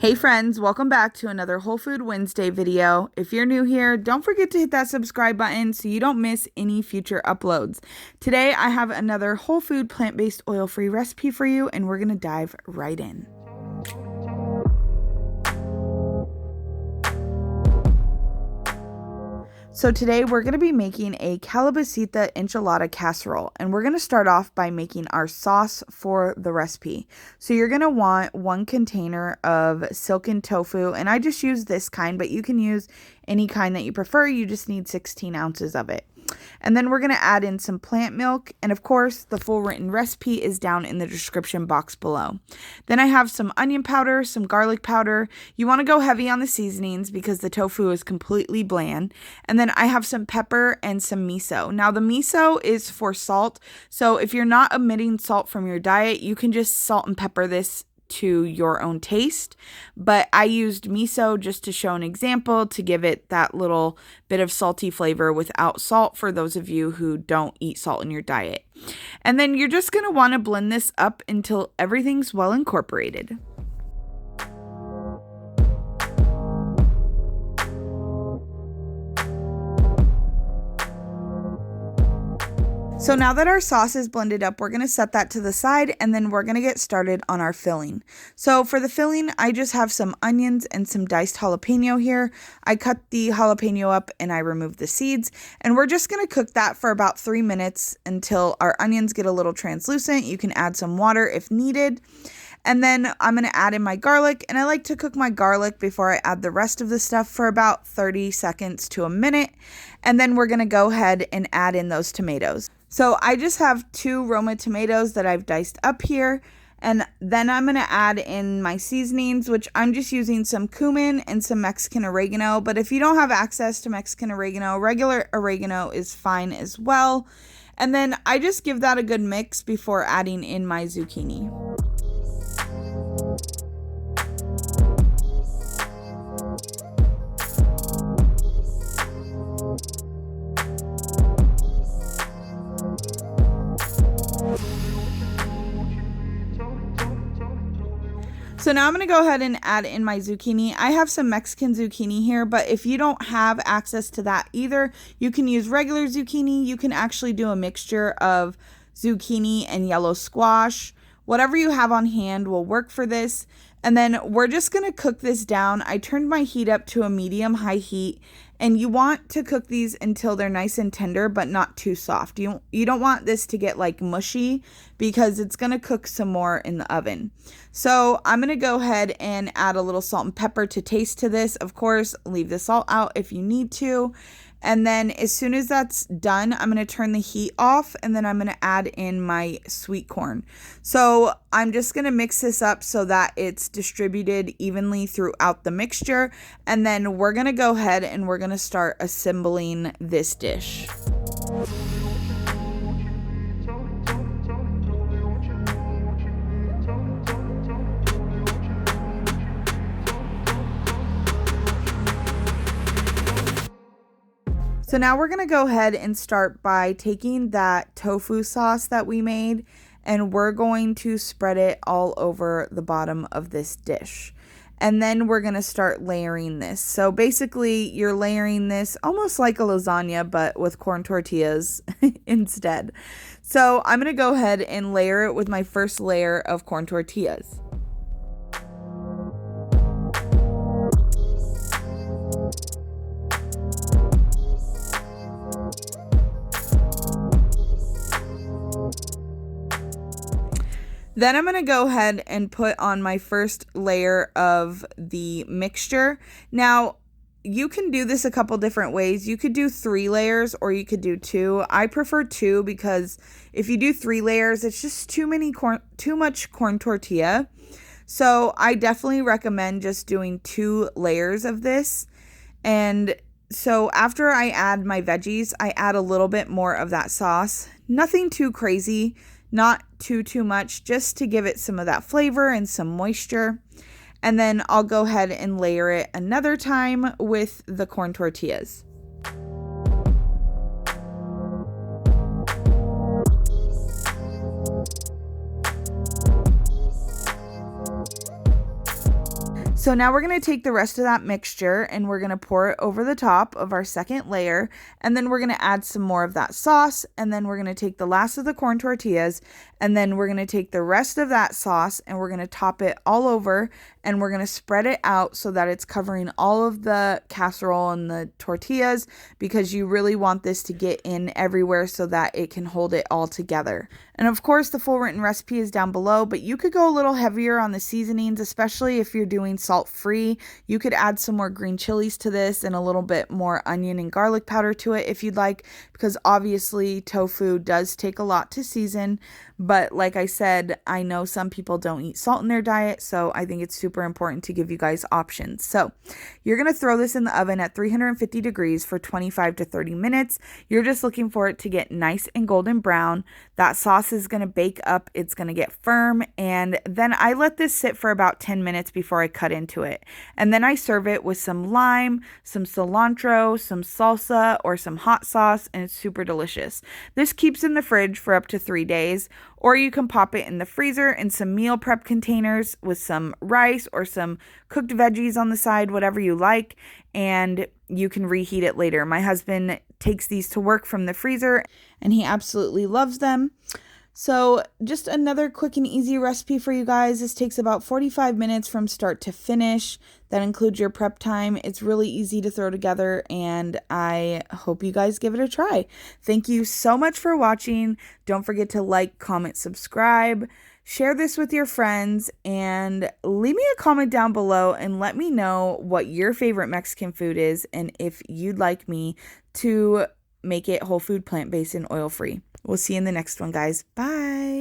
Hey friends, welcome back to another Whole Food Wednesday video. If you're new here, don't forget to hit that subscribe button so you don't miss any future uploads. Today I have another whole food plant-based oil-free recipe for you, and we're gonna dive right in. So today we're going to be making a Calabacita enchilada casserole, and we're going to start off by making our sauce for the recipe. So you're going to want 1 container of silken tofu, and I just use this kind, but you can use any kind that you prefer. You just need 16 ounces of it. And then we're going to add in some plant milk, and of course the full written recipe is down in the description box below. Then I have some onion powder, some garlic powder. You want to go heavy on the seasonings because the tofu is completely bland. And then I have some pepper and some miso. Now the miso is for salt, so if you're not omitting salt from your diet, you can just salt and pepper this to your own taste, but I used miso just to show an example to give it that little bit of salty flavor without salt for those of you who don't eat salt in your diet. And then you're just going to want to blend this up until everything's well incorporated. So now that our sauce is blended up, we're going to set that to the side, and then we're going to get started on our filling. So for the filling, I just have some onions and some diced jalapeno here. I cut the jalapeno up and I removed the seeds, and we're just going to cook that for about 3 minutes until our onions get a little translucent. You can add some water if needed. And then I'm going to add in my garlic, and I like to cook my garlic before I add the rest of the stuff for about 30 seconds to a minute. And then we're going to go ahead and add in those tomatoes. So I just have 2 Roma tomatoes that I've diced up here. And then I'm going to add in my seasonings, which I'm just using some cumin and some Mexican oregano. But if you don't have access to Mexican oregano, regular oregano is fine as well. And then I just give that a good mix before adding in my zucchini. So now I'm going to go ahead and add in my zucchini. I have some Mexican zucchini here, but if you don't have access to that either, you can use regular zucchini. You can actually do a mixture of zucchini and yellow squash. Whatever you have on hand will work for this. And then we're just going to cook this down. I turned my heat up to a medium-high heat, and you want to cook these until they're nice and tender, but not too soft. You don't want this to get like mushy because it's going to cook some more in the oven. So I'm going to go ahead and add a little salt and pepper to taste to this. Of course, leave the salt out if you need to. And then as soon as that's done, I'm going to turn the heat off, and then I'm going to add in my sweet corn. So I'm just going to mix this up so that it's distributed evenly throughout the mixture. And then we're going to go ahead and we're going to start assembling this dish. So now we're going to go ahead and start by taking that tofu sauce that we made, and we're going to spread it all over the bottom of this dish. And then we're going to start layering this. So basically you're layering this almost like a lasagna, but with corn tortillas instead. So I'm going to go ahead and layer it with my first layer of corn tortillas. Then I'm going to go ahead and put on my first layer of the mixture. Now, you can do this a couple different ways. You could do 3 layers or you could do 2. I prefer 2 because if you do 3 layers, it's just too much corn tortilla. So I definitely recommend just doing 2 layers of this. And so after I add my veggies, I add a little bit more of that sauce. Nothing too crazy. Not too much, just to give it some of that flavor and some moisture. And then I'll go ahead and layer it another time with the corn tortillas. So now we're going to take the rest of that mixture and we're going to pour it over the top of our second layer. And then we're going to add some more of that sauce. And then we're going to take the last of the corn tortillas. And then we're going to take the rest of that sauce and we're going to top it all over. And we're going to spread it out so that it's covering all of the casserole and the tortillas, because you really want this to get in everywhere so that it can hold it all together. And of course, the full written recipe is down below, but you could go a little heavier on the seasonings, especially if you're doing salt-free. You could add some more green chilies to this and a little bit more onion and garlic powder to it if you'd like, because obviously tofu does take a lot to season. But like I said, I know some people don't eat salt in their diet, so I think it's super important to give you guys options. So you're going to throw this in the oven at 350 degrees for 25 to 30 minutes. You're just looking for it to get nice and golden brown. That sauce is going to bake up. It's going to get firm. And then I let this sit for about 10 minutes before I cut into it. And then I serve it with some lime, some cilantro, some salsa, or some hot sauce, and it's super delicious. This keeps in the fridge for up to 3 days. Or you can pop it in the freezer in some meal prep containers with some rice or some cooked veggies on the side, whatever you like, and you can reheat it later. My husband takes these to work from the freezer and he absolutely loves them. So just another quick and easy recipe for you guys. This takes about 45 minutes from start to finish. That includes your prep time. It's really easy to throw together and I hope you guys give it a try. Thank you so much for watching. Don't forget to like, comment, subscribe, share this with your friends, and leave me a comment down below and let me know what your favorite Mexican food is and if you'd like me to make it whole food, plant-based, and oil-free. We'll see you in the next one, guys. Bye.